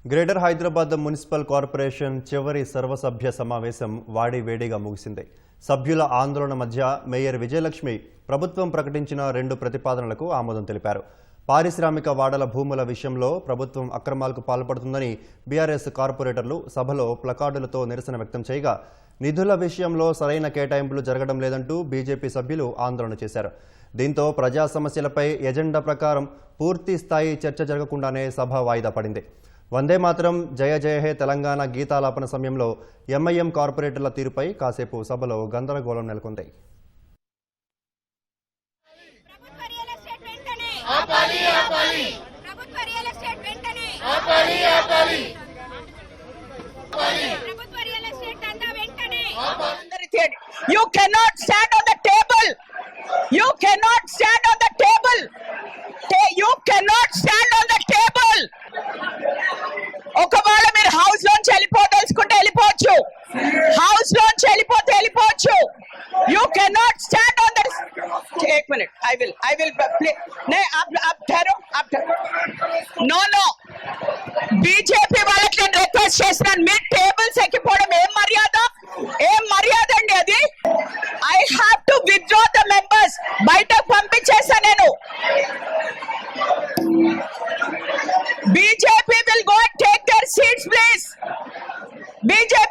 Greater Hyderabad municipal corporation చివరి సర్వసభ్య సమావేశం వాడివేడిగా ముగిసింది. సభ్యుల ఆందోళన మధ్య మేయర్ విజయలక్ష్మి ప్రభుత్వం ప్రకటించిన 2 ప్రతిపాదనలకు ఆమోదం తెలిపారు. పారిశ్రామిక వాడల భూముల విషయంలో ప్రభుత్వం అక్రమాలకు పాల్పడుతుందని బీఆర్ఎస్ కార్పొరేటర్లు సభలో ప్లకార్డులతో నిరసన వ్యక్తం చేయగా, నిధుల విషయంలో సరైన కేటాయింపులు జరగడం లేదంటూ బీజేపీ సభ్యులు ఆందోళన చేశారు. దీంతో ప్రజా సమస్యలపై ఎజెండా ప్రకారం పూర్తి స్థాయి చర్చ జరగకుండానే సభ వాయిదా పడింది. వందే మాతరం జయ జయ హే తెలంగాణ గీతాలాపన సమయంలో ఎంఐఎం కార్పొరేటర్ల తీరుపై కాసేపు సభలో గందరగోళం నెలకొంది. You cannot stand on the table. You cannot stand on the table. You cannot stand on the table. ఒకవేళ మీరు హౌస్ లోంచి వెళ్ళిపోదలుచుకుంటే వెళ్ళిపోవచ్చు. హౌస్ లోంచి వెళ్ళిపోవచ్చు. You cannot stand on the. एक मिनट. I will play. नहीं आप ठहरो. No. బీజేపీ వాళ్ళకి నేను రిక్వెస్ట్ చేస్తున్నాను, మీ టేబుల్స్ ఎక్కిపోవడం ఏం మర్యాద అండి అది? I have to withdraw the members. బయటకు పంపించేసా నేను. BJP will go and take their seats please. BJP